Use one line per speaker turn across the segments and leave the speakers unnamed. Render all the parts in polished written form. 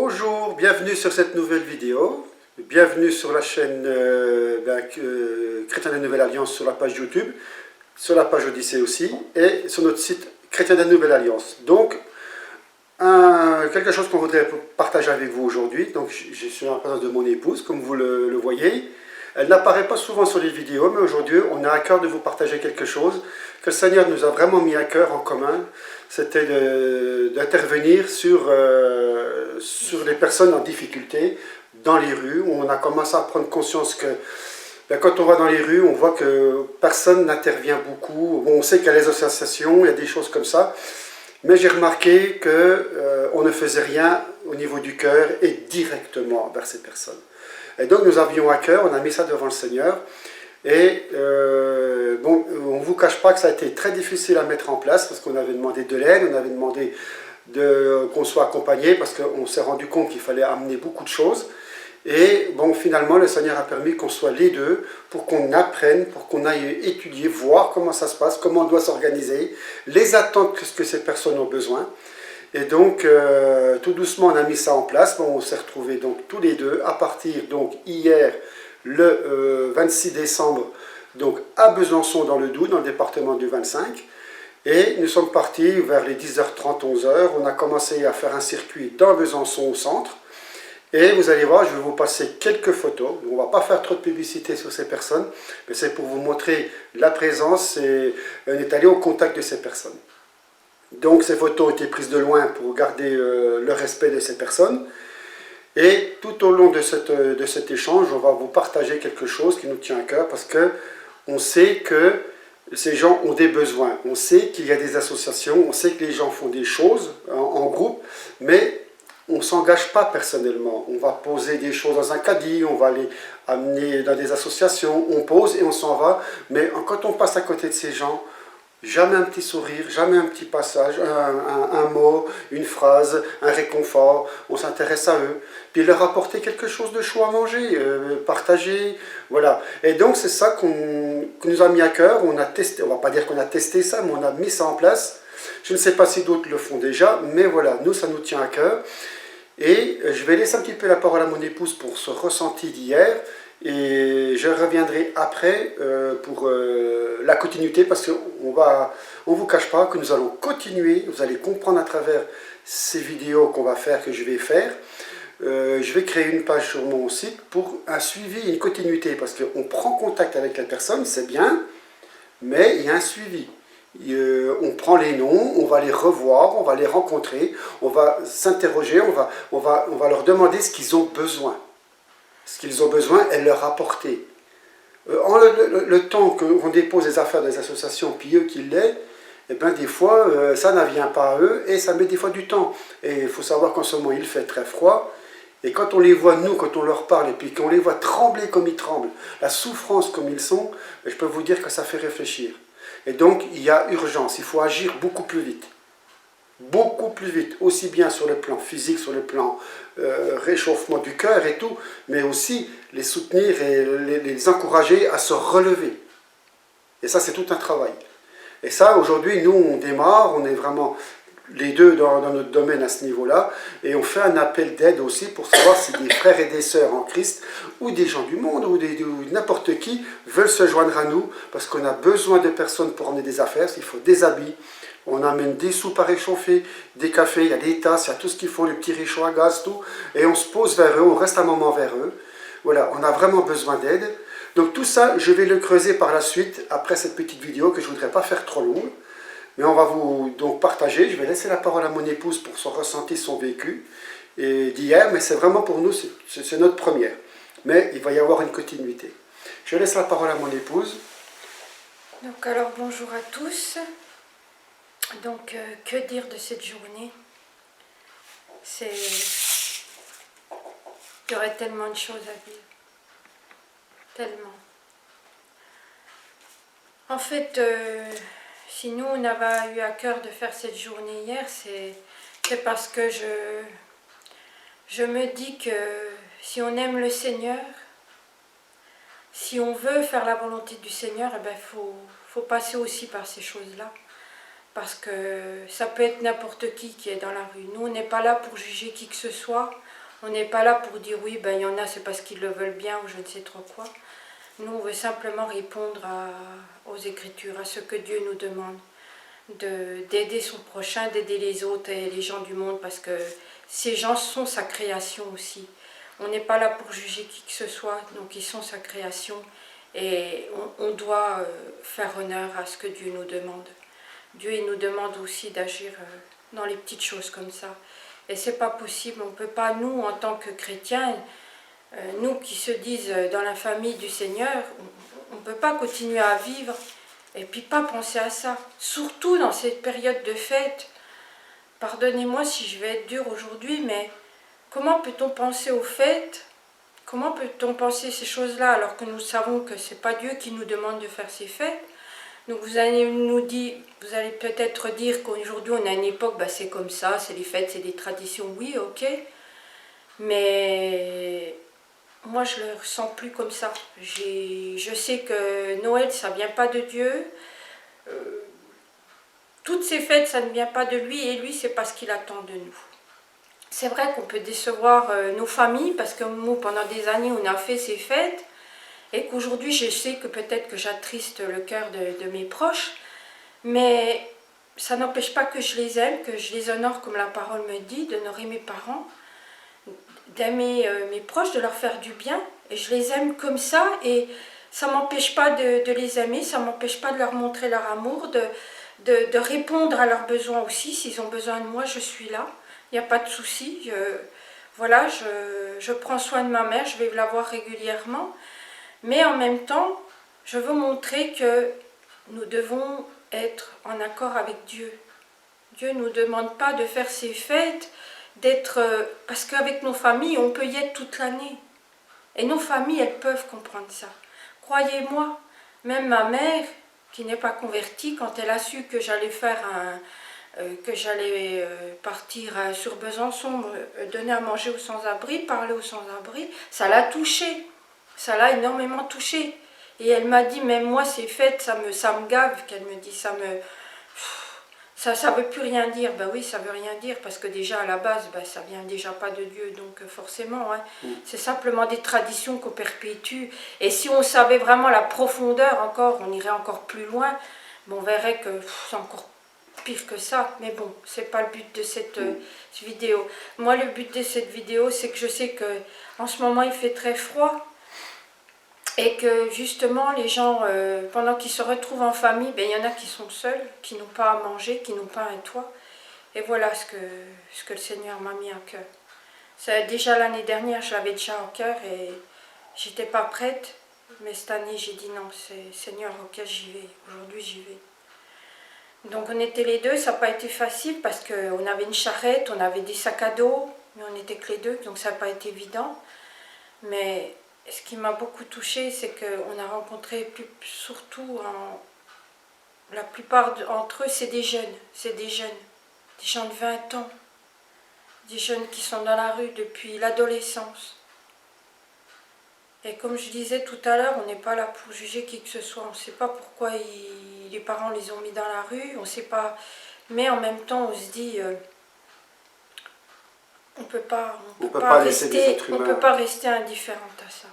Bonjour, bienvenue sur cette nouvelle vidéo. Bienvenue sur la chaîne Chrétien de la Nouvelle Alliance sur la page YouTube, sur la page Odyssée aussi, et sur notre site Chrétien de la Nouvelle Alliance. Donc, quelque chose qu'on voudrait partager avec vous aujourd'hui. Donc, je suis en présence de mon épouse, comme vous le voyez. Elle n'apparaît pas souvent sur les vidéos, mais aujourd'hui, on a à cœur de vous partager quelque chose que le Seigneur nous a vraiment mis à cœur en commun. C'était d'intervenir sur les personnes en difficulté dans les rues, où on a commencé à prendre conscience que quand on va dans les rues, on voit que personne n'intervient beaucoup. Bon, on sait qu'il y a les associations, il y a des choses comme ça, mais j'ai remarqué qu'on ne faisait rien au niveau du cœur et directement vers ces personnes. Et donc nous avions à cœur, on a mis ça devant le Seigneur. Et bon, on ne vous cache pas que ça a été très difficile à mettre en place parce qu'on avait demandé de l'aide, on avait demandé qu'on soit accompagné parce qu'on s'est rendu compte qu'il fallait amener beaucoup de choses. Et bon, finalement, le Seigneur a permis qu'on soit les deux pour qu'on apprenne, pour qu'on aille étudier, voir comment ça se passe, comment on doit s'organiser, les attentes que ces personnes ont besoin. Et donc, tout doucement, on a mis ça en place. Bon, on s'est retrouvés donc tous les deux à partir donc hier, le 26 décembre, donc à Besançon dans le Doubs, dans le département du 25. Et nous sommes partis vers les 10h30, 11h. On a commencé à faire un circuit dans Besançon au centre. Et vous allez voir, je vais vous passer quelques photos. On ne va pas faire trop de publicité sur ces personnes, mais c'est pour vous montrer la présence et on est allé au contact de ces personnes. Donc ces photos ont été prises de loin pour garder le respect de ces personnes. Et tout au long de cet échange, on va vous partager quelque chose qui nous tient à cœur parce qu'on sait que ces gens ont des besoins. On sait qu'il y a des associations, on sait que les gens font des choses en groupe, mais on ne s'engage pas personnellement. On va poser des choses dans un caddie, on va les amener dans des associations, on pose et on s'en va. Mais quand on passe à côté de ces gens, jamais un petit sourire, jamais un petit passage, un mot, une phrase, un réconfort. On s'intéresse à eux. Puis leur apporter quelque chose de chaud à manger, partager, voilà. Et donc c'est ça qu'on nous a mis à cœur. On a testé, on ne va pas dire qu'on a testé ça, mais on a mis ça en place. Je ne sais pas si d'autres le font déjà, mais voilà, nous ça nous tient à cœur. Et je vais laisser un petit peu la parole à mon épouse pour ce ressenti d'hier. Et je reviendrai après pour la continuité parce qu'on ne vous cache pas que nous allons continuer, vous allez comprendre à travers ces vidéos qu'on va faire, que je vais faire. Je vais créer une page sur mon site pour un suivi, une continuité parce qu'on prend contact avec la personne, c'est bien, mais il y a un suivi. On prend les noms, on va les revoir, on va les rencontrer, on va s'interroger, on va leur demander ce qu'ils ont besoin. Ce qu'ils ont besoin et leur apporter. Le temps qu'on dépose les affaires des associations, puis eux qui l'aient, eh bien des fois, ça ne vient pas à eux et ça met des fois du temps. Et il faut savoir qu'en ce moment, il fait très froid. Et quand on les voit, nous, quand on leur parle, et puis qu'on les voit trembler comme ils tremblent, la souffrance comme ils sont, je peux vous dire que ça fait réfléchir. Et donc, il y a urgence, il faut agir beaucoup plus vite. Beaucoup plus vite, aussi bien sur le plan physique, sur le plan réchauffement du cœur et tout, mais aussi les soutenir et les encourager à se relever. Et ça, c'est tout un travail. Et ça, aujourd'hui, nous, on démarre, on est vraiment les deux dans notre domaine à ce niveau-là, et on fait un appel d'aide aussi pour savoir si des frères et des sœurs en Christ, ou des gens du monde, ou n'importe qui, veulent se joindre à nous, parce qu'on a besoin de personnes pour emmener des affaires, il faut des habits, on amène des soupes à réchauffer, des cafés, il y a des tasses, il y a tout ce qu'il faut, les petits réchauds à gaz, tout. Et on se pose vers eux, on reste un moment vers eux. Voilà, on a vraiment besoin d'aide. Donc tout ça, je vais le creuser par la suite, après cette petite vidéo que je ne voudrais pas faire trop longue. Mais on va vous donc partager. Je vais laisser la parole à mon épouse pour son ressenti, son vécu d'hier. Mais c'est vraiment pour nous, c'est notre première. Mais il va y avoir une continuité. Je laisse la parole à mon épouse.
Donc alors bonjour à tous. Donc, que dire de cette journée? Il y aurait tellement de choses à dire. Tellement. En fait, si nous, on avait eu à cœur de faire cette journée hier, c'est parce que je me dis que si on aime le Seigneur, si on veut faire la volonté du Seigneur, eh ben, faut passer aussi par ces choses-là. Parce que ça peut être n'importe qui est dans la rue. Nous, on n'est pas là pour juger qui que ce soit. On n'est pas là pour dire oui, ben il y en a, c'est parce qu'ils le veulent bien ou je ne sais trop quoi. Nous, on veut simplement répondre aux Écritures, à ce que Dieu nous demande, d'aider son prochain, d'aider les autres et les gens du monde, parce que ces gens sont sa création aussi. On n'est pas là pour juger qui que ce soit, donc ils sont sa création et on doit faire honneur à ce que Dieu nous demande. Dieu il nous demande aussi d'agir dans les petites choses comme ça. Et c'est pas possible, on ne peut pas, nous, en tant que chrétiens, nous qui se disent dans la famille du Seigneur, on ne peut pas continuer à vivre et puis pas penser à ça. Surtout dans cette période de fête. Pardonnez-moi si je vais être dure aujourd'hui, mais comment peut-on penser aux fêtes? Comment peut-on penser ces choses-là alors que nous savons que ce n'est pas Dieu qui nous demande de faire ces fêtes? Donc vous allez peut-être dire qu'aujourd'hui on a une époque, bah c'est comme ça, c'est les fêtes, c'est des traditions, oui, ok. Mais moi je le ressens plus comme ça. Je sais que Noël ça vient pas de Dieu. Toutes ces fêtes ça ne vient pas de lui et lui c'est pas ce qu'il attend de nous. C'est vrai qu'on peut décevoir nos familles parce que nous pendant des années on a fait ces fêtes. Et qu'aujourd'hui, je sais que peut-être que j'attriste le cœur de mes proches, mais ça n'empêche pas que je les aime, que je les honore comme la parole me dit, d'honorer mes parents, d'aimer mes proches, de leur faire du bien. Et je les aime comme ça, et ça ne m'empêche pas de les aimer, ça ne m'empêche pas de leur montrer leur amour, de répondre à leurs besoins aussi. S'ils ont besoin de moi, je suis là, il n'y a pas de souci. Voilà, je prends soin de ma mère, je vais la voir régulièrement. Mais en même temps, je veux montrer que nous devons être en accord avec Dieu. Dieu ne nous demande pas de faire ces fêtes, parce qu'avec nos familles, on peut y être toute l'année. Et nos familles, elles peuvent comprendre ça. Croyez-moi, même ma mère, qui n'est pas convertie, quand elle a su que j'allais partir sur Besançon, donner à manger aux sans-abri, parler aux sans-abri, ça l'a touchée. Ça l'a énormément touchée. Et elle m'a dit, même moi, ces fêtes, ça me gave, qu'elle me dit, ça veut plus rien dire. Ben oui, ça veut rien dire, parce que déjà, à la base, ben, ça vient déjà pas de Dieu, donc forcément, hein, c'est simplement des traditions qu'on perpétue. Et si on savait vraiment la profondeur encore, on irait encore plus loin, on verrait que c'est encore pire que ça. Mais bon, c'est pas le but de cette vidéo. Moi, le but de cette vidéo, c'est que je sais que en ce moment, il fait très froid. Et que justement, les gens, pendant qu'ils se retrouvent en famille, ben, il y en a qui sont seuls, qui n'ont pas à manger, qui n'ont pas un toit. Et voilà ce que le Seigneur m'a mis à cœur. Déjà l'année dernière, je l'avais déjà au cœur et j'étais pas prête. Mais cette année, j'ai dit non, c'est Seigneur, ok, j'y vais. Aujourd'hui, j'y vais. Donc on était les deux, ça n'a pas été facile parce qu'on avait une charrette, on avait des sacs à dos, mais on n'était que les deux, donc ça n'a pas été évident. Mais ce qui m'a beaucoup touchée, c'est qu'on a rencontré, surtout la plupart d'entre eux, c'est des jeunes, des gens de 20 ans, des jeunes qui sont dans la rue depuis l'adolescence. Et comme je disais tout à l'heure, on n'est pas là pour juger qui que ce soit, on ne sait pas pourquoi les parents les ont mis dans la rue, on ne sait pas, mais en même temps on se dit... on peut pas rester indifférente à ça.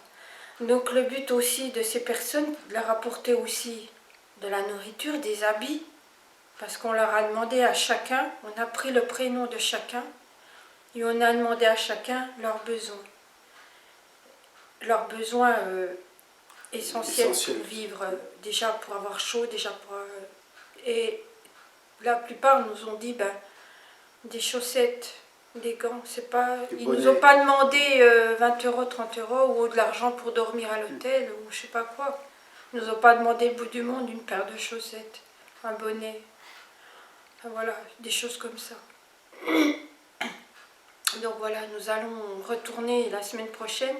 Donc le but aussi de ces personnes, de leur apporter aussi de la nourriture, des habits, parce qu'on leur a demandé à chacun, on a pris le prénom de chacun, et on a demandé à chacun leurs besoins. Leurs besoins essentiels pour vivre, déjà pour avoir chaud, et la plupart nous ont dit, des chaussettes, des gants, ils nous ont pas demandé 20 €, 30 € ou de l'argent pour dormir à l'hôtel ou je sais pas quoi. Ils nous ont pas demandé le bout du monde, une paire de chaussettes, un bonnet. Enfin, voilà, des choses comme ça. Donc voilà, nous allons retourner la semaine prochaine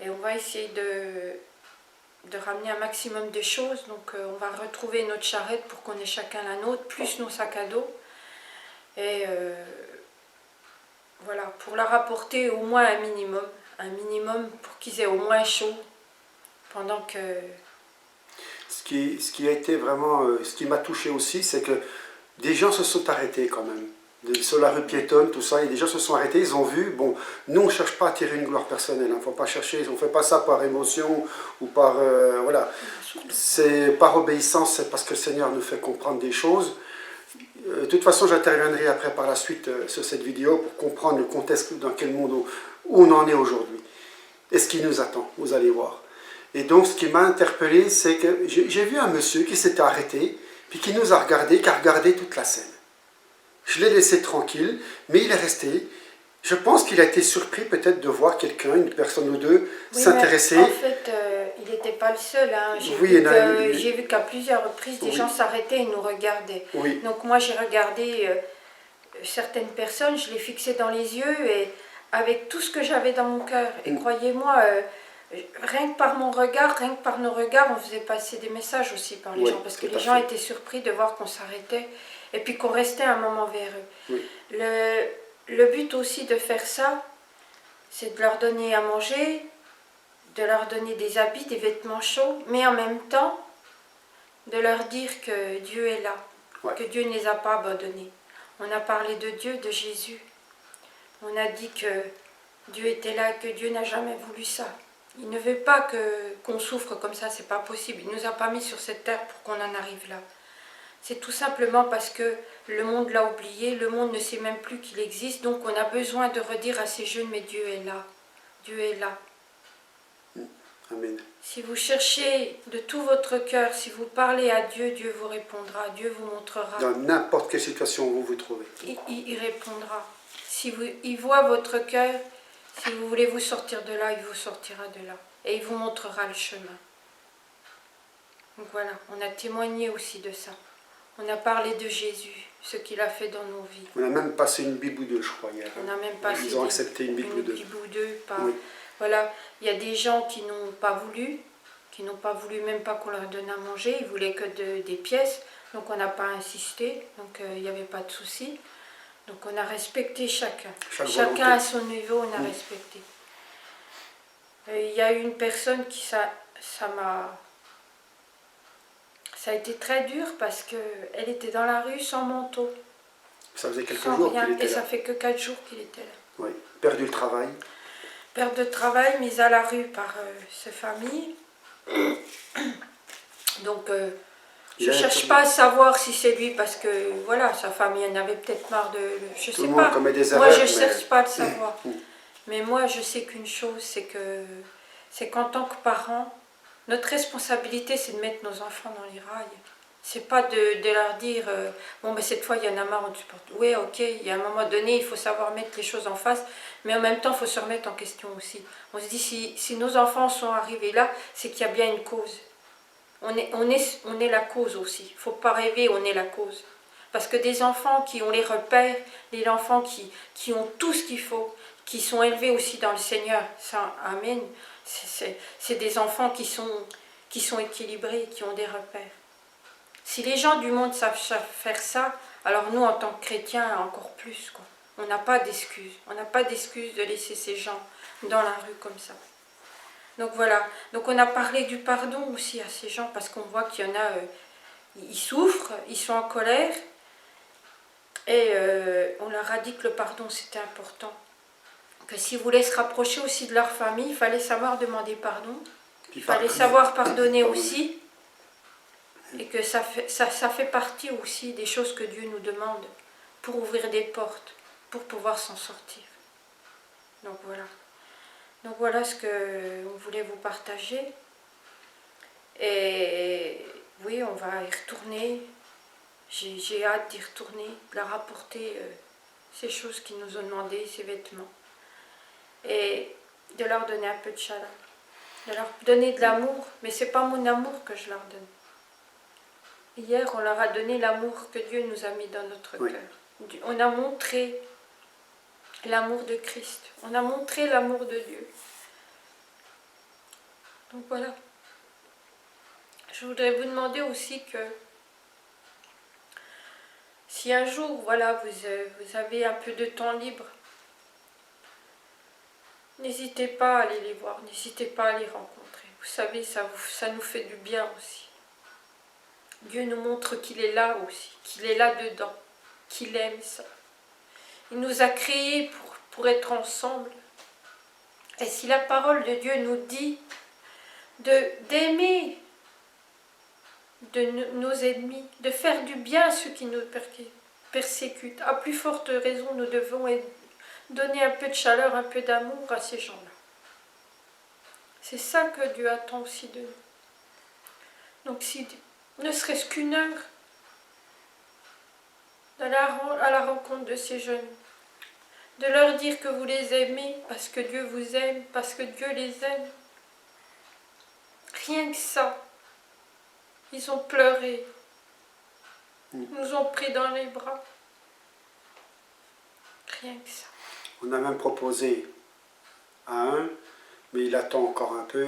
et on va essayer de ramener un maximum de choses. Donc on va retrouver notre charrette pour qu'on ait chacun la nôtre, plus nos sacs à dos. Et voilà, pour leur apporter au moins un minimum pour qu'ils aient au moins chaud pendant que...
Ce qui a été vraiment, ce qui m'a touché aussi, c'est que des gens se sont arrêtés quand même. sur la rue piétonne, tout ça, et les gens se sont arrêtés, ils ont vu, bon, nous on ne cherche pas à tirer une gloire personnelle, il ne faut pas chercher, on ne fait pas ça par émotion ou par, voilà, c'est par obéissance, c'est parce que le Seigneur nous fait comprendre des choses. De toute façon, j'interviendrai après par la suite sur cette vidéo pour comprendre le contexte dans quel monde où on en est aujourd'hui. Et ce qui nous attend, vous allez voir. Et donc, ce qui m'a interpellé, c'est que j'ai vu un monsieur qui s'était arrêté, puis qui nous a regardé, qui a regardé toute la scène. Je l'ai laissé tranquille, mais il est resté. Je pense qu'il a été surpris peut-être de voir quelqu'un, une personne ou deux,
Oui,
s'intéresser.
en fait, il n'était pas le seul. Hein. J'ai vu qu'à plusieurs reprises, des gens s'arrêtaient et nous regardaient.
Oui.
Donc moi, j'ai regardé certaines personnes, je les fixais dans les yeux et avec tout ce que j'avais dans mon cœur. Et croyez-moi, rien que par mon regard, rien que par nos regards, on faisait passer des messages aussi par les gens. Parce que les gens étaient surpris de voir qu'on s'arrêtait et puis qu'on restait un moment vers eux. Oui. Le but aussi de faire ça, c'est de leur donner à manger, de leur donner des habits, des vêtements chauds, mais en même temps, de leur dire que Dieu est là, que Dieu ne les a pas abandonnés. On a parlé de Dieu, de Jésus. On a dit que Dieu était là, que Dieu n'a jamais voulu ça. Il ne veut pas qu'on souffre comme ça, c'est pas possible. Il ne nous a pas mis sur cette terre pour qu'on en arrive là. C'est tout simplement parce que le monde l'a oublié, le monde ne sait même plus qu'il existe, donc on a besoin de redire à ces jeunes, mais Dieu est là, Dieu est là.
Amen.
Si vous cherchez de tout votre cœur, si vous parlez à Dieu, Dieu vous répondra, Dieu vous montrera.
Dans n'importe quelle situation où vous vous trouvez.
Il répondra. Il voit votre cœur, si vous voulez vous sortir de là, il vous sortira de là. Et il vous montrera le chemin. Donc voilà, on a témoigné aussi de ça. On a parlé de Jésus, ce qu'il a fait dans nos vies.
On a même passé une Bible ou deux, je crois, hier.
On a même passé
Ils ont accepté une Bible ou deux.
Oui. Voilà, il y a des gens qui n'ont pas voulu même pas qu'on leur donne à manger, ils voulaient que des pièces, donc on n'a pas insisté, donc il n'y avait pas de souci. Donc on a respecté chacun. Chacun à son niveau, on a respecté. Il y a eu une personne qui ça a été très dur parce qu'elle était dans la rue sans manteau.
Ça faisait quelques jours qu'il était là.
Et ça fait que 4 jours qu'il était là.
Oui, perdu le travail.
Perte de travail, mise à la rue par sa famille. Donc je ne cherche pas à savoir si c'est lui parce que voilà, sa famille en avait peut-être marre de... Je sais pas. Moi je ne cherche pas à le savoir. Mais moi je sais qu'une chose, c'est qu'en tant que parents, notre responsabilité, c'est de mettre nos enfants dans les rails. C'est pas de leur dire bon ben cette fois il y en a marre, on te supporte. Oui, ok, il y a un moment donné, il faut savoir mettre les choses en face, mais en même temps, il faut se remettre en question aussi. On se dit si nos enfants sont arrivés là, c'est qu'il y a bien une cause. On est la cause aussi. Il ne faut pas rêver, on est la cause. Parce que des enfants qui ont les repères, des enfants qui ont tout ce qu'il faut, qui sont élevés aussi dans le Seigneur, ça, amen. C'est des enfants qui sont équilibrés, qui ont des repères. Si les gens du monde savent faire ça, alors nous, en tant que chrétiens, encore plus, quoi. On n'a pas d'excuse. On n'a pas d'excuse de laisser ces gens dans la rue comme ça. Donc voilà. Donc on a parlé du pardon aussi à ces gens, parce qu'on voit qu'il y en a, ils souffrent, ils sont en colère, et on leur a dit que le pardon, c'était important. Que s'ils voulaient se rapprocher aussi de leur famille, il fallait savoir demander pardon, il fallait savoir pardonner aussi, et que ça fait partie aussi des choses que Dieu nous demande pour ouvrir des portes, pour pouvoir s'en sortir. Donc voilà ce qu'on voulait vous partager. Et oui, on va y retourner. J'ai hâte d'y retourner, de leur apporter ces choses qu'ils nous ont demandées, ces vêtements. Et de leur donner un peu de chaleur, de leur donner de l'amour, mais c'est pas mon amour que je leur donne. Hier, on leur a donné l'amour que Dieu nous a mis dans notre cœur. On a montré l'amour de Christ, on a montré l'amour de Dieu. Donc voilà. Je voudrais vous demander aussi que si un jour, voilà, vous avez un peu de temps libre, n'hésitez pas à aller les voir, n'hésitez pas à les rencontrer. Vous savez, ça nous fait du bien aussi. Dieu nous montre qu'il est là aussi, qu'il est là dedans, qu'il aime ça. Il nous a créés pour être ensemble. Et si la parole de Dieu nous dit d'aimer nos ennemis, de faire du bien à ceux qui nous persécutent, à plus forte raison, nous devons donner un peu de chaleur, un peu d'amour à ces gens-là. C'est ça que Dieu attend aussi de nous. Donc si ne serait-ce qu'une heure à la rencontre de ces jeunes, de leur dire que vous les aimez parce que Dieu vous aime, parce que Dieu les aime. Rien que ça. Ils ont pleuré. Ils nous ont pris dans les bras. Rien que ça.
On a même proposé à un, mais il attend encore un peu,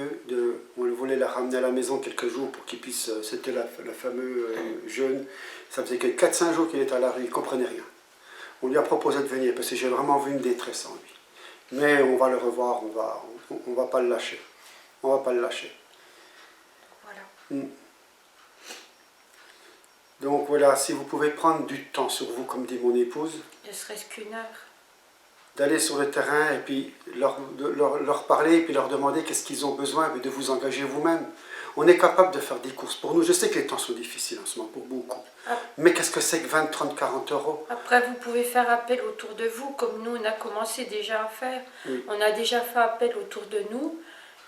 on voulait la ramener à la maison quelques jours pour qu'il puisse, c'était le fameux jeune, ça faisait que 4-5 jours qu'il était à la rue, il ne comprenait rien. On lui a proposé de venir parce que j'ai vraiment vu une détresse en lui. Mais on va le revoir, on va pas le lâcher. On va pas le lâcher.
Voilà.
Donc voilà, si vous pouvez prendre du temps sur vous, comme dit mon épouse,
Ne serait-ce qu'une heure.
d'aller sur le terrain et puis leur parler et puis leur demander qu'est-ce qu'ils ont besoin et de vous engager vous-même. On est capable de faire des courses pour nous. Je sais que les temps sont difficiles en ce moment pour beaucoup. Mais qu'est-ce que c'est que 20, 30, 40 euros?
Après, vous pouvez faire appel autour de vous, comme nous, on a commencé déjà à faire.
Oui.
On a déjà fait appel autour de nous,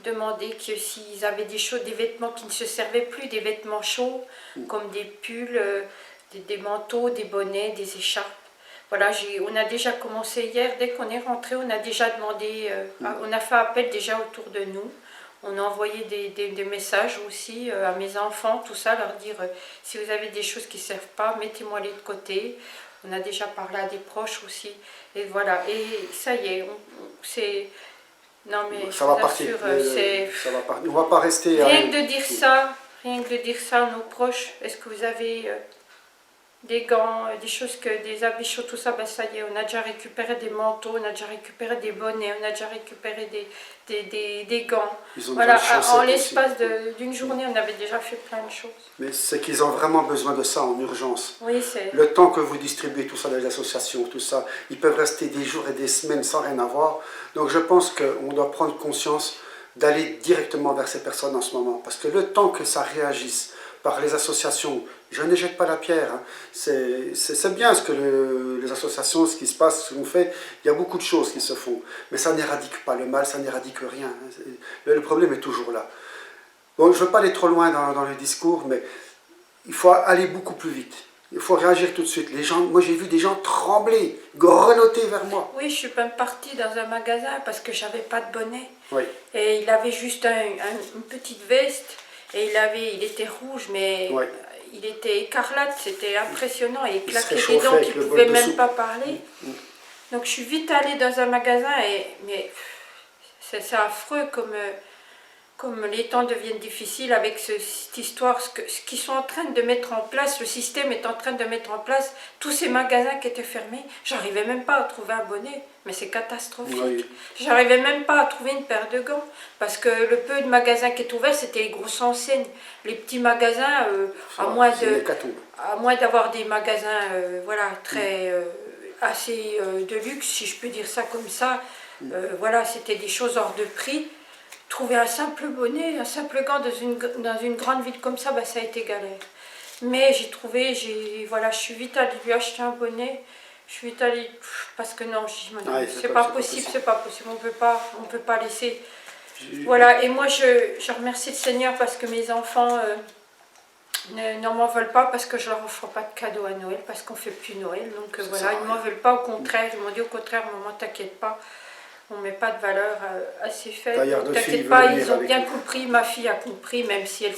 demander que s'ils avaient des vêtements qui ne se servaient plus, des vêtements chauds, comme des pulls, des manteaux, des bonnets, des écharpes. Voilà, on a déjà commencé hier, dès qu'on est rentré, on a déjà demandé, on a fait appel déjà autour de nous. On a envoyé des messages aussi à mes enfants, tout ça, leur dire si vous avez des choses qui ne servent pas, mettez-moi les de côté. On a déjà parlé à des proches aussi. Et voilà, et ça y est, c'est... Non mais
ça va partir. Ça va partir. On va pas rester...
Rien que de dire ça à nos proches, est-ce que vous avez... des gants, des choses des habits chauds, tout ça, ben ça y est, on a déjà récupéré des manteaux, on a déjà récupéré des bonnets, on a déjà récupéré des gants. Voilà, en l'espace d'une journée, on avait déjà fait plein de choses.
Mais c'est qu'ils ont vraiment besoin de ça en urgence.
Oui, c'est...
Le temps que vous distribuez tout ça dans les associations, tout ça, ils peuvent rester des jours et des semaines sans rien avoir. Donc je pense qu'on doit prendre conscience d'aller directement vers ces personnes en ce moment. Parce que le temps que ça réagisse par les associations, je ne jette pas la pierre, hein. C'est bien ce que les associations, ce qui se passe, ce qu'on fait, il y a beaucoup de choses qui se font, mais ça n'éradique pas le mal, ça n'éradique rien, hein. Le problème est toujours là. Bon, je ne veux pas aller trop loin dans le discours, mais il faut aller beaucoup plus vite. Il faut réagir tout de suite. Les gens, moi j'ai vu des gens trembler, grelotter vers moi.
Oui, je suis même partie dans un magasin parce que j'avais pas de bonnet.
Oui.
Et il avait juste une petite veste, et il était rouge, mais...
Oui.
Il était écarlate, c'était impressionnant, et il claquait des dents qu'il ne pouvait même pas parler. Donc je suis vite allée dans un magasin, mais c'est affreux comme les temps deviennent difficiles avec cette histoire, ce qu'ils sont en train de mettre en place, le système est en train de mettre en place, tous ces magasins qui étaient fermés, j'arrivais même pas à trouver un bonnet, mais c'est catastrophique. Oui. J'arrivais même pas à trouver une paire de gants, parce que le peu de magasins qui est ouvert, c'était les grosses enseignes. Les petits magasins, à moins d'avoir des magasins voilà, très assez de luxe, si je peux dire ça comme ça, voilà, c'était des choses hors de prix. Trouver un simple bonnet, un simple gant dans une grande ville comme ça, bah, ça a été galère. Mais j'ai trouvé, voilà, je suis vite allée lui acheter un bonnet. Je suis vite allée, parce que non, c'est pas possible, on peut pas laisser. Voilà, et moi je remercie le Seigneur parce que mes enfants ne m'en veulent pas, parce que je leur offre pas de cadeaux à Noël, parce qu'on fait plus Noël. Donc voilà, ils ne m'en veulent pas, au contraire, ils m'ont dit au contraire, maman, t'inquiète pas. On ne met pas de valeur à ces fêtes. T'inquiète pas, ils ont bien compris, ma fille a compris, même si elle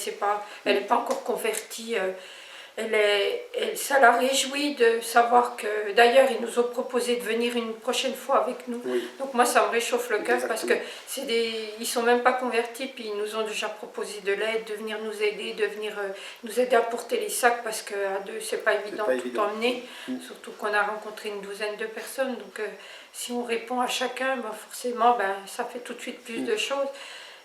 n'est pas encore convertie. Ça la réjouit de savoir que, d'ailleurs, ils nous ont proposé de venir une prochaine fois avec nous. Oui. Donc moi, ça me réchauffe le cœur parce que ils ne sont même pas convertis, puis ils nous ont déjà proposé de l'aide, de venir nous aider, de venir nous aider à porter les sacs, parce qu'à deux, c'est pas évident de tout emmener, surtout qu'on a rencontré une douzaine de personnes. Donc si on répond à chacun, ben, forcément, ben, ça fait tout de suite plus de choses.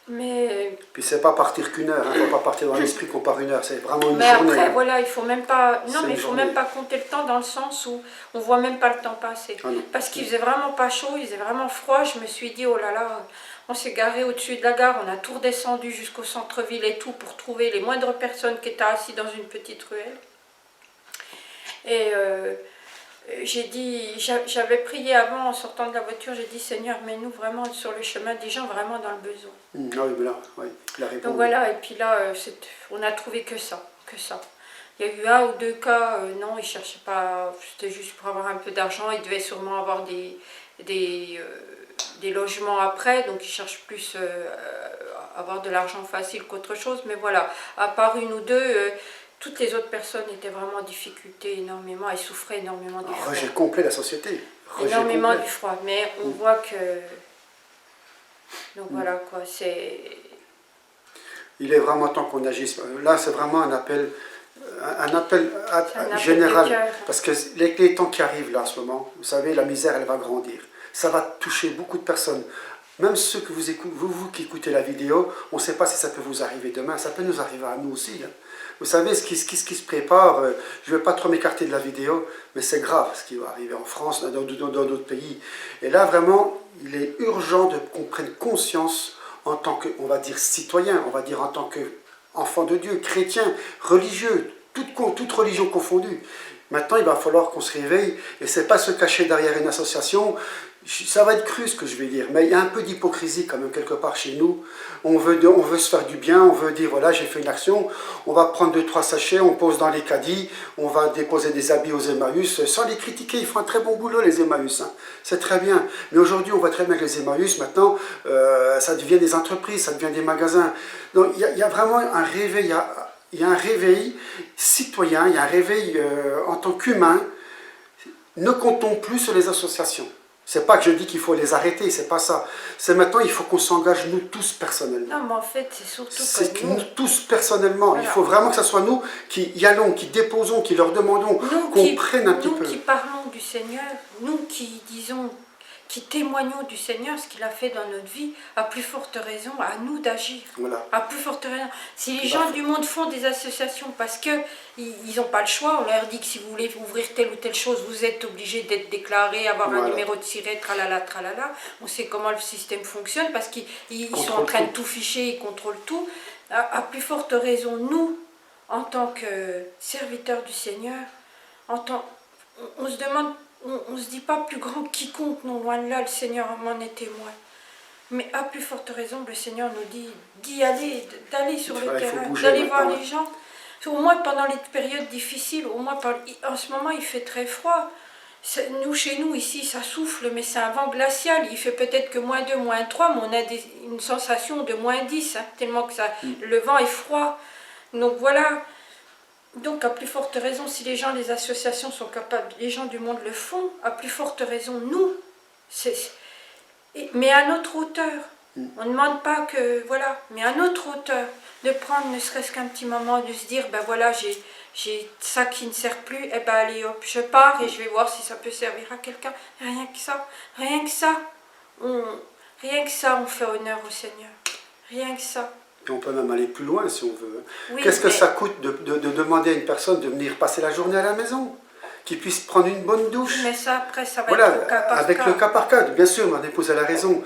Mais,
Puis c'est pas partir qu'une heure, il ne faut pas partir dans l'esprit qu'on part une heure, c'est vraiment une
mais
journée.
après,
Hein.
voilà, il faut même pas. Non,
C'est
mais
une
il faut
journée.
même pas compter le temps dans le sens où on voit même pas le temps passer.
Ah non.
Parce qu'il faisait vraiment pas chaud, il faisait vraiment froid. Je me suis dit, oh là là, on s'est garé au-dessus de la gare, on a tout redescendu jusqu'au centre-ville et tout pour trouver les moindres personnes qui étaient assises dans une petite ruelle. Et j'ai dit, j'avais prié avant en sortant de la voiture, j'ai dit Seigneur, mets-nous vraiment sur le chemin des gens vraiment dans le besoin.
Ah oui, mais là, oui, il a répondu.
Donc voilà, et puis là, on a trouvé que ça, que ça. Il y a eu un ou deux cas, non, ils ne cherchaient pas, c'était juste pour avoir un peu d'argent, ils devaient sûrement avoir des logements après, donc ils cherchent plus à avoir de l'argent facile qu'autre chose, mais voilà, à part une ou deux, toutes les autres personnes étaient vraiment en difficulté énormément, elles souffraient énormément du froid.
Rejet complet de la société. Rejet
Énormément
complet.
du froid, mais on voit que... Donc voilà quoi, c'est...
Il est vraiment temps qu'on agisse. Là, c'est vraiment un appel général.
de cœur.
Parce que les temps qui arrivent là en ce moment, vous savez, la misère, elle va grandir. Ça va toucher beaucoup de personnes. Même ceux que vous écoutez, vous qui écoutez la vidéo, on ne sait pas si ça peut vous arriver demain. Ça peut nous arriver à nous aussi. Hein. Vous savez ce qui se prépare. Je ne vais pas trop m'écarter de la vidéo, mais c'est grave ce qui va arriver en France, dans d'autres pays. Et là, vraiment, il est urgent qu'on prenne conscience en tant que, on va dire, citoyen, on va dire en tant qu'enfant de Dieu, chrétien, religieux, toute religion confondue. Maintenant, il va falloir qu'on se réveille, et c'est pas se cacher derrière une association. Ça va être cru ce que je vais dire, mais il y a un peu d'hypocrisie quand même quelque part chez nous. On veut se faire du bien, on veut dire voilà, j'ai fait une action, on va prendre 2-3 sachets, on pose dans les caddies, on va déposer des habits aux Emmaüs, sans les critiquer, ils font un très bon boulot les Emmaüs, hein. C'est très bien. Mais aujourd'hui, on voit très bien que les Emmaüs, maintenant, ça devient des entreprises, ça devient des magasins. Donc il y a vraiment un réveil, il y a un réveil citoyen, il y a un réveil en tant qu'humain. Ne comptons plus sur les associations. C'est pas que je dis qu'il faut les arrêter, c'est pas ça. C'est maintenant, il faut qu'on s'engage nous tous personnellement.
Non, mais en fait, c'est surtout
C'est
que
nous tous personnellement.
Voilà.
Il faut vraiment que ce soit nous qui y allons, qui déposons, qui leur demandons, qu'on prenne un petit peu.
Nous qui parlons du Seigneur, nous qui disons, qui témoignons du Seigneur, ce qu'il a fait dans notre vie, à plus forte raison, à nous d'agir.
Voilà.
À plus forte raison. Si les gens du monde font des associations parce qu'ils n'ont pas le choix, on leur dit que si vous voulez ouvrir telle ou telle chose, vous êtes obligé d'être déclaré, avoir un numéro de siret, tralala, tralala. On sait comment le système fonctionne parce qu'ils sont en train de tout ficher, ils contrôlent tout. À plus forte raison, nous, en tant que serviteurs du Seigneur, on se demande, on se dit pas plus grand quiconque, non, loin de là, le Seigneur m'en est témoin. Mais à plus forte raison, le Seigneur nous dit d'y aller, d'aller sur le terrain, d'aller voir les gens. Au moins pendant les périodes difficiles, au moins en ce moment il fait très froid. Nous, chez nous, ici, ça souffle, mais c'est un vent glacial. Il fait peut-être que -2, -3, mais on a une sensation de -10, hein, tellement que le vent est froid. Donc voilà. Donc à plus forte raison, si les gens, les associations sont capables, les gens du monde le font, à plus forte raison, nous, mais à notre hauteur. On ne demande pas que, voilà, mais à notre hauteur, de prendre ne serait-ce qu'un petit moment, de se dire, ben voilà, j'ai ça qui ne sert plus, et ben allez hop, je pars et je vais voir si ça peut servir à quelqu'un. Rien que ça, rien que ça, on fait honneur au Seigneur. Rien que ça.
Et on peut même aller plus loin si on veut.
Oui,
qu'est-ce que ça coûte de demander à une personne de venir passer la journée à la maison, qu'il puisse prendre une bonne douche?
Mais ça, après, ça va
Voilà,
être au cas par
avec
cas.
le cas par cas, bien sûr, mon épouse a la raison.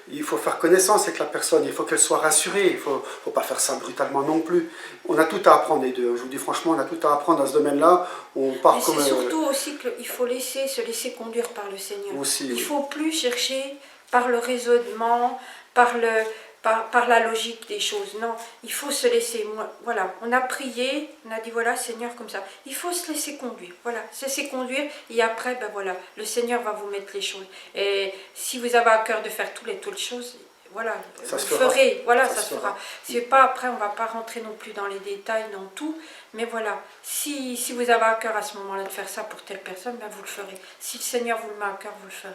Il faut faire connaissance avec la personne, il faut qu'elle soit rassurée, il ne faut pas faire ça brutalement non plus. On a tout à apprendre les deux. Je vous dis franchement, on a tout à apprendre dans ce domaine-là. On part
mais
comme.
C'est surtout aussi qu'il faut se laisser conduire par le Seigneur.
Aussi,
il ne faut plus chercher par le raisonnement, par la logique des choses. Non, il faut se laisser, voilà, on a prié, on a dit voilà Seigneur comme ça, il faut se laisser conduire, voilà, se laisser conduire et après, ben voilà, le Seigneur va vous mettre les choses. Et si vous avez à cœur de faire toutes les choses, voilà,
ça
vous
se fera.
ferez, voilà, ça se fera. C'est pas après, on va pas rentrer non plus dans les détails, dans tout, mais voilà, si vous avez à cœur à ce moment-là de faire ça pour telle personne, ben vous le ferez. Si le Seigneur vous le met à cœur, vous le ferez.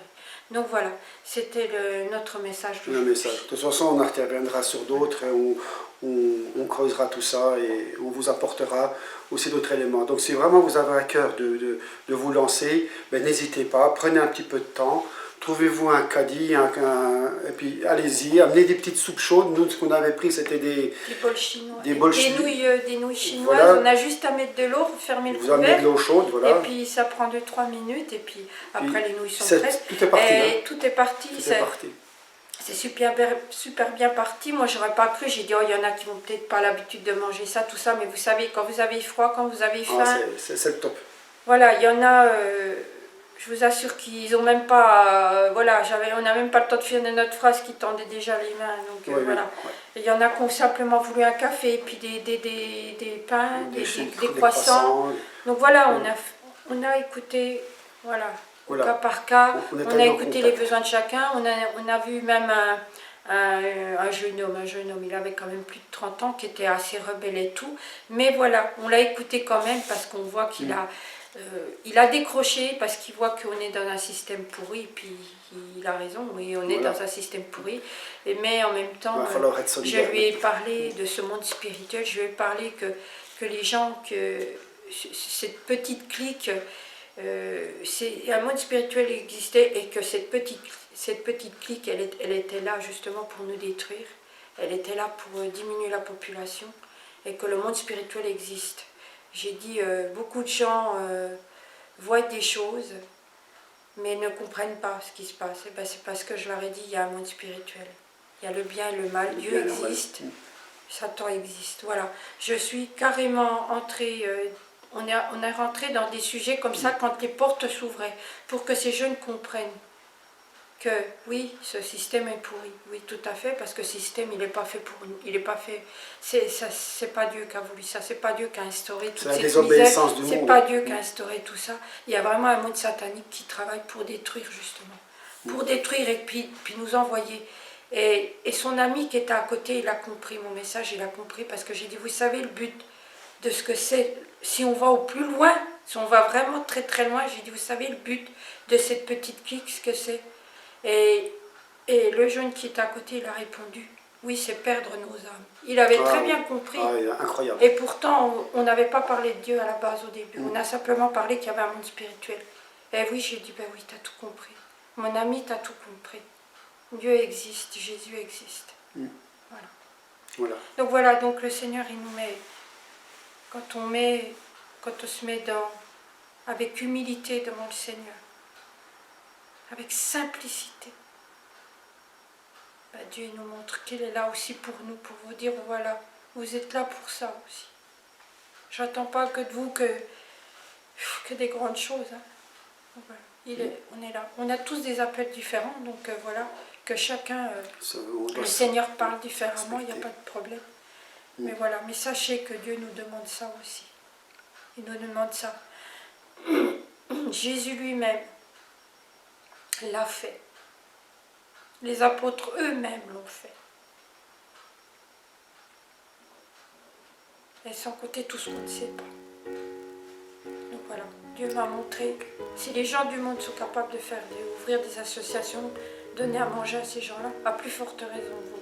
Donc voilà, c'était notre message.
Le message. De toute façon, on reviendra sur d'autres et on creusera tout ça et on vous apportera aussi d'autres éléments. Donc si vraiment vous avez à cœur de vous lancer, ben, n'hésitez pas, prenez un petit peu de temps, trouvez-vous un caddie, et puis allez-y, amenez des petites soupes chaudes. Nous, ce qu'on avait pris, c'était des
bols chinois.
Des bols
des nouilles chinoises,
voilà.
On a juste à mettre de l'eau, fermer le
Vous amenez de
couvercle.
l'eau chaude, voilà.
Et puis ça prend 2-3 minutes, et puis après les nouilles sont prêtes.
Tout est parti.
Et tout est parti.
Tout est parti.
C'est super bien parti. Moi, j'aurais pas cru. J'ai dit, oh, il y en a qui n'ont peut-être pas l'habitude de manger ça, tout ça. Mais vous savez, quand vous avez froid, quand vous avez faim...
Ah, c'est le top.
Voilà, il y en a... je vous assure qu'ils n'ont même pas... voilà, on n'a même pas le temps de finir notre phrase qui tendait déjà les mains. Donc
Oui,
voilà.
oui.
Il y en a qui ont simplement voulu un café, et puis des pains, des croissants. Donc voilà, on a écouté... Voilà.
Voilà.
Cas par cas, on a écouté les
contact.
besoins de chacun, on a vu même un jeune homme, il avait quand même plus de 30 ans, qui était assez rebelle et tout, mais voilà, on l'a écouté quand même parce qu'on voit qu'il il a décroché parce qu'il voit qu'on est dans un système pourri, puis il a raison, oui, on est dans un système pourri, mais en même temps, je lui ai parlé de ce monde spirituel, je lui ai parlé que les gens, que cette petite clique, un monde spirituel existait et que cette petite clique, elle était là justement pour nous détruire, elle était là pour diminuer la population et que le monde spirituel existe. J'ai dit, beaucoup de gens voient des choses mais ne comprennent pas ce qui se passe. Et ben, c'est parce que je leur ai dit, il y a un monde spirituel, il y a le bien et le mal, Dieu existe, Satan existe, voilà. Je suis carrément entrée... On est rentré dans des sujets comme ça quand les portes s'ouvraient, pour que ces jeunes comprennent que oui, ce système est pourri, oui tout à fait, parce que ce système il n'est pas fait pour nous, il n'est pas fait, c'est pas Dieu qui a voulu ça, c'est pas Dieu qui a instauré toute cette misère, c'est pas Dieu qui a instauré tout ça, il y a vraiment un monde satanique qui travaille pour détruire justement, pour détruire et puis nous envoyer. Et son ami qui était à côté, il a compris mon message, il a compris, parce que j'ai dit, vous savez le but de ce que c'est, si on va au plus loin, si on va vraiment très très loin, j'ai dit, vous savez le but de cette petite clique, ce que c'est. Et le jeune qui est à côté, il a répondu, oui, c'est perdre nos âmes. Il avait très bien compris.
Incroyable.
Et pourtant, on n'avait pas parlé de Dieu à la base au début. On a simplement parlé qu'il y avait un monde spirituel. Et oui, j'ai dit, ben oui, tu as tout compris. Mon ami, tu as tout compris. Dieu existe, Jésus existe. Voilà. Donc voilà, donc le Seigneur, il nous met... Quand on se met avec humilité devant le Seigneur, avec simplicité, ben Dieu nous montre qu'il est là aussi pour nous, pour vous dire, voilà, vous êtes là pour ça aussi. J'attends pas que de vous que des grandes choses. Hein. Voilà. On est là. On a tous des appels différents, donc voilà, que chacun, le Seigneur parle différemment, il n'y a pas de problème. Mais voilà, mais sachez que Dieu nous demande ça aussi. Il nous demande ça. Jésus lui-même l'a fait. Les apôtres eux-mêmes l'ont fait. Et sans compter tout ce qu'on ne sait pas. Donc voilà, Dieu m'a montré, si les gens du monde sont capables d'ouvrir des associations, donner à manger à ces gens-là, à plus forte raison vous.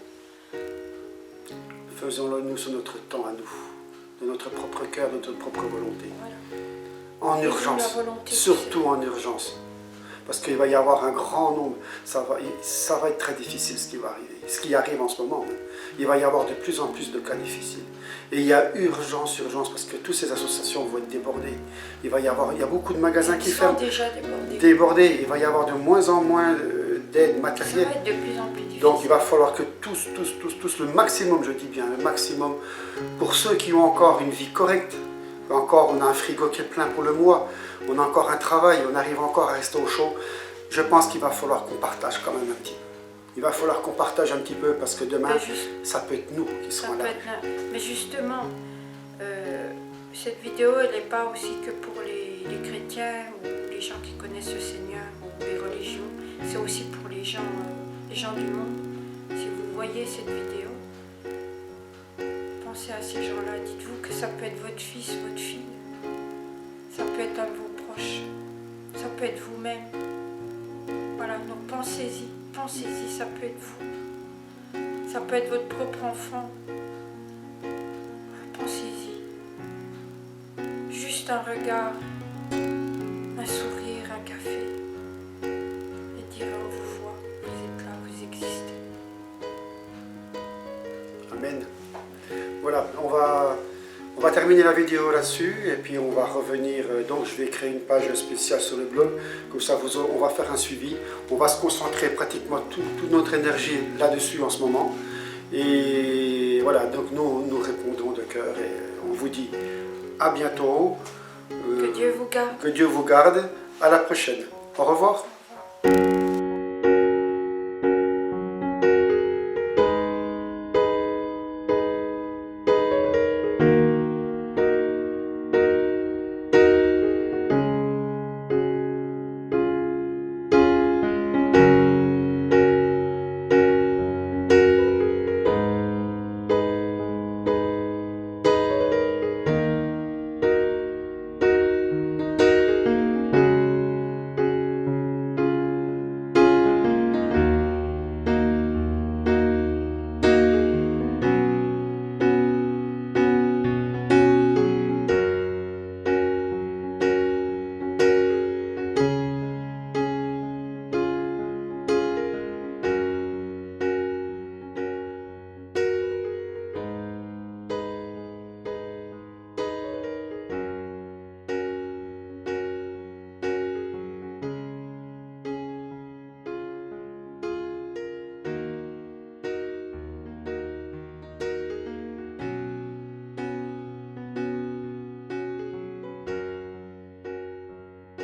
Faisons-le nous sur notre temps à nous, de notre propre cœur, de notre propre volonté. Voilà. En urgence, surtout en urgence. Parce qu'il va y avoir un grand nombre, ça va être très difficile ce qui va arriver, ce qui arrive en ce moment. Il va y avoir de plus en plus de cas difficiles. Et il y a urgence, parce que toutes ces associations vont être débordées. Il y a beaucoup de magasins qui ferment.
Déjà
débordés. Il va y avoir de moins en moins d'aide matérielle.
Ça va être de plus en plus difficile.
Donc il va falloir que tous, le maximum, je dis bien, le maximum, pour ceux qui ont encore une vie correcte, encore on a un frigo qui est plein pour le mois, on a encore un travail, on arrive encore à rester au chaud, je pense qu'il va falloir qu'on partage quand même un petit peu. Il va falloir qu'on partage un petit peu parce que demain, ça peut être nous qui serons là.
Mais justement, cette vidéo, elle n'est pas aussi que pour les chrétiens ou les gens qui connaissent le Seigneur ou les religions. C'est aussi pour les gens du monde. Si vous voyez cette vidéo, pensez à ces gens-là. Dites-vous que ça peut être votre fils, votre fille. Ça peut être un de vos proches. Ça peut être vous-même. Voilà, donc pensez-y. Pensez-y, ça peut être vous. Ça peut être votre propre enfant. Pensez-y. Juste un regard, un sourire, un café. Et dire au revoir.
Amen. Voilà, on va terminer la vidéo là-dessus et puis on va revenir. Donc je vais créer une page spéciale sur le blog. Comme ça, on va faire un suivi. On va se concentrer pratiquement toute notre énergie là-dessus en ce moment. Et voilà, donc nous répondons de cœur et on vous dit à bientôt.
Que Dieu vous garde.
Que Dieu vous garde. À la prochaine. Au revoir.